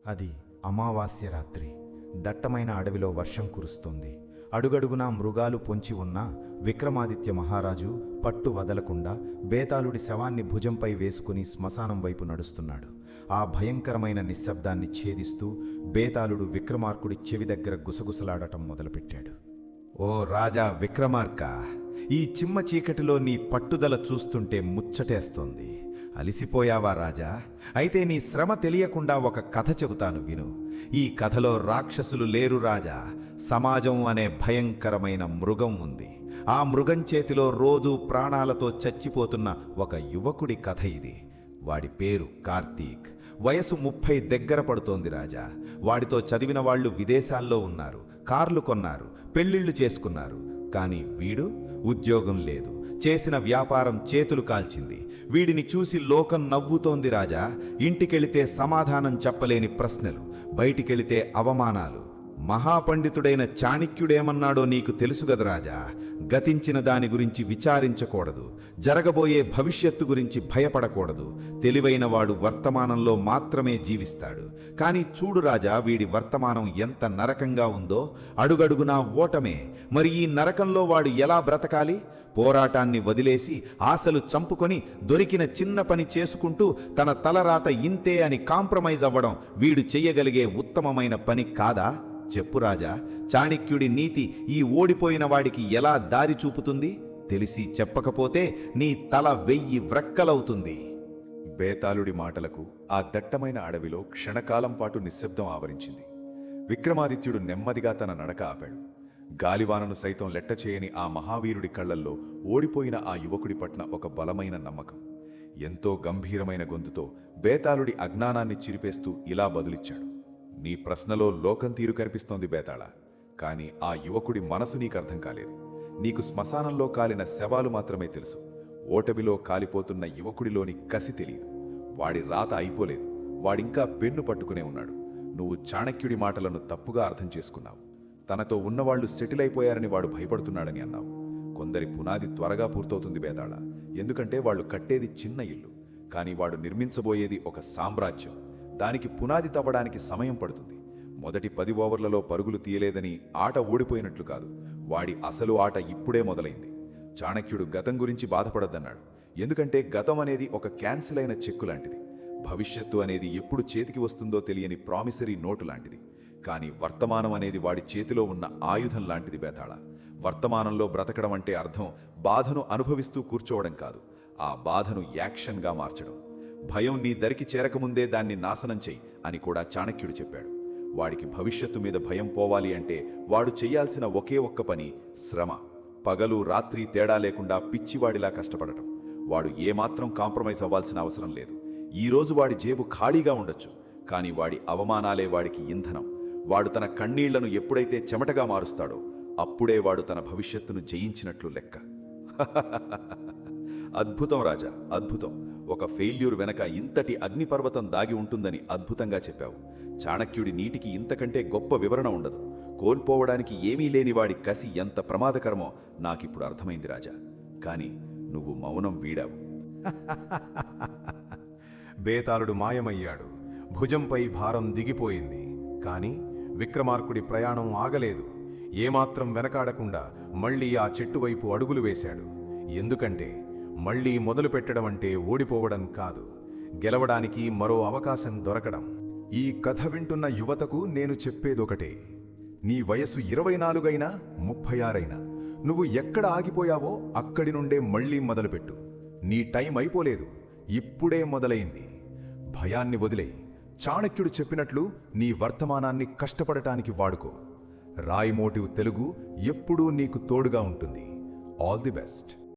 అది అమావాస్య రాత్రి. దట్టమైన అడవిలో వర్షం కురుస్తోంది. అడుగడుగునా మృగాలు పొంచి ఉన్న విక్రమాదిత్య మహారాజు పట్టు వదలకుండా బేతాళుడి శవాన్ని భుజంపై వేసుకుని శ్మశానం వైపు నడుస్తున్నాడు. ఆ భయంకరమైన నిశ్శబ్దాన్ని ఛేదిస్తూ బేతాళుడు విక్రమార్కుడి చెవి దగ్గర గుసగుసలాడటం మొదలుపెట్టాడు. ఓ రాజా విక్రమార్క, ఈ చిమ్మ చీకటిలో నీ పట్టుదల చూస్తుంటే ముచ్చటేస్తోంది. అలిసిపోయావా రాజా? అయితే నీ శ్రమ తెలియకుండా ఒక కథ చెబుతాను విను. ఈ కథలో రాక్షసులు లేరు రాజా, సమాజం అనే భయంకరమైన మృగం ఉంది. ఆ మృగం చేతిలో రోజూ ప్రాణాలతో చచ్చిపోతున్న ఒక యువకుడి కథ ఇది. వాడి పేరు కార్తీక్. వయసు 30 దగ్గర పడుతోంది రాజా. వాడితో చదివిన వాళ్ళు విదేశాల్లో ఉన్నారు, కార్లు కొన్నారు, పెళ్లిళ్లు చేసుకున్నారు. కానీ వీడు ఉద్యోగం లేదు, చేసిన వ్యాపారం చేతులు కాల్చింది. వీడిని చూసి లోకం నవ్వుతోంది రాజా. ఇంటికెళితే సమాధానం చెప్పలేని ప్రశ్నలు, బయటికెళితే అవమానాలు. మహాపండితుడైన చాణక్యుడేమన్నాడో నీకు తెలుసు గద రాజా. గతించిన దాని గురించి విచారించకూడదు, జరగబోయే భవిష్యత్తు గురించి భయపడకూడదు. తెలివైన వాడు వర్తమానంలో మాత్రమే జీవిస్తాడు. కానీ చూడు రాజా, వీడి వర్తమానం ఎంత నరకంగా ఉందో. అడుగడుగునా ఓటమే. మరి ఈ నరకంలో వాడు ఎలా బ్రతకాలి? పోరాటాన్ని వదిలేసి ఆశలు చంపుకొని దొరికిన చిన్న పని చేసుకుంటూ తన తలరాత ఇంతే అని కాంప్రమైజ్ అవ్వడం వీడు చెయ్యగలిగే ఉత్తమమైన పని కాదా? చెప్పు రాజా, చాణక్యుడి నీతి ఈ ఓడిపోయిన వాడికి ఎలా దారి చూపుతుంది? తెలిసి చెప్పకపోతే నీ తల 1000 వ్రక్కలవుతుంది. బేతాళుడి మాటలకు ఆ దట్టమైన అడవిలో క్షణకాలం పాటు నిశ్శబ్దం ఆవరించింది. విక్రమాదిత్యుడు నెమ్మదిగా తన నడక ఆపాడు. గాలివానను సైతం లెట్టచేయని ఆ మహావీరుడి కళ్లల్లో ఓడిపోయిన ఆ యువకుడి పట్ల ఒక బలమైన నమ్మకం. ఎంతో గంభీరమైన గొంతుతో బేతాళుడి అజ్ఞానాన్ని చిరిపేస్తూ ఇలా బదులిచ్చాడు. నీ ప్రశ్నలో లోకం తీరు కనిపిస్తోంది బేతాళ, కాని ఆ యువకుడి మనసు నీకర్థం కాలేదు. నీకు శ్మశానంలో కాలిన శవాలు మాత్రమే తెలుసు. ఓటమిలో కాలిపోతున్న యువకుడిలోని కసి తెలియదు. వాడి రాత అయిపోలేదు, వాడింకా పెన్ను పట్టుకునే ఉన్నాడు. నువ్వు చాణక్యుడి మాటలను తప్పుగా అర్థం చేసుకున్నావు. తనతో ఉన్నవాళ్లు సెటిల్ అయిపోయారని వాడు భయపడుతున్నాడని అన్నావు. కొందరి పునాది త్వరగా పూర్తవుతుంది బేతాళ, ఎందుకంటే వాళ్ళు కట్టేది చిన్న ఇల్లు, కానీ వాడు నిర్మించబోయేది ఒక సామ్రాజ్యం. దానికి పునాది తవ్వడానికి సమయం పడుతుంది. మొదటి 10 ఓవర్లలో పరుగులు తీయలేదని ఆట ఓడిపోయినట్లు కాదు. వాడి అసలు ఆట ఇప్పుడే మొదలైంది. చాణక్యుడు గతం గురించి బాధపడద్దన్నాడు, ఎందుకంటే గతం అనేది ఒక క్యాన్సిల్ అయిన చెక్కు లాంటిది. భవిష్యత్తు అనేది ఎప్పుడు చేతికి వస్తుందో తెలియని ప్రామిసరీ నోటు లాంటిది. కానీ వర్తమానం అనేది వాడి చేతిలో ఉన్న ఆయుధం లాంటిది బేతాళ. వర్తమానంలో బ్రతకడం అంటే అర్థం బాధను అనుభవిస్తూ కూర్చోవడం కాదు, ఆ బాధను యాక్షన్గా మార్చడం. భయం నీ దరికి చేరకముందే దాన్ని నాశనం చెయ్యి అని కూడా చాణక్యుడు చెప్పాడు. వాడికి భవిష్యత్తు మీద భయం పోవాలి అంటే వాడు చెయ్యాల్సిన ఒకే ఒక్క పని శ్రమ. పగలు రాత్రి తేడా లేకుండా పిచ్చివాడిలా కష్టపడటం. వాడు ఏమాత్రం కాంప్రమైజ్ అవ్వాల్సిన అవసరం లేదు. ఈరోజు వాడి జేబు ఖాళీగా ఉండొచ్చు, కానీ వాడి అవమానాలే వాడికి ఇంధనం. వాడు తన కన్నీళ్లను ఎప్పుడైతే చెమటగా మారుస్తాడో అప్పుడే వాడు తన భవిష్యత్తును జయించినట్లు లెక్క. అద్భుతం రాజా, అద్భుతం. ఒక ఫెయిల్యూర్ వెనక ఇంతటి అగ్నిపర్వతం దాగి ఉంటుందని అద్భుతంగా చెప్పావు. చాణక్యుడి నీటికి ఇంతకంటే గొప్ప వివరణ ఉండదు. కోల్పోవడానికి ఏమీ లేని వాడి కసి ఎంత ప్రమాదకరమో నాకిప్పుడు అర్థమైంది రాజా. కానీ నువ్వు మౌనం వీడావు. బేతాళుడు మాయమయ్యాడు. భుజంపై భారం దిగిపోయింది. కాని విక్రమార్కుడి ప్రయాణం ఆగలేదు. ఏమాత్రం వెనకాడకుండా మళ్లీ ఆ చెట్టు వైపు అడుగులు వేశాడు. ఎందుకంటే మళ్లీ మొదలు పెట్టడం అంటే ఓడిపోవడం కాదు, గెలవడానికి మరో అవకాశం దొరకడం. ఈ కథ వింటున్న యువతకు నేను చెప్పేదొకటే. నీ వయసు 24 అయినా 36 అయినా నువ్వు ఎక్కడ ఆగిపోయావో అక్కడి నుండే మళ్లీ మొదలుపెట్టు. నీ టైం అయిపోలేదు, ఇప్పుడే మొదలైంది. భయాన్ని వదిలేయి. చాణక్యుడు చెప్పినట్లు నీ వర్తమానాన్ని కష్టపడటానికి వాడుకో. రాయ్ మోటివ్ తెలుగు ఎప్పుడూ నీకు తోడుగా ఉంటుంది. All the best.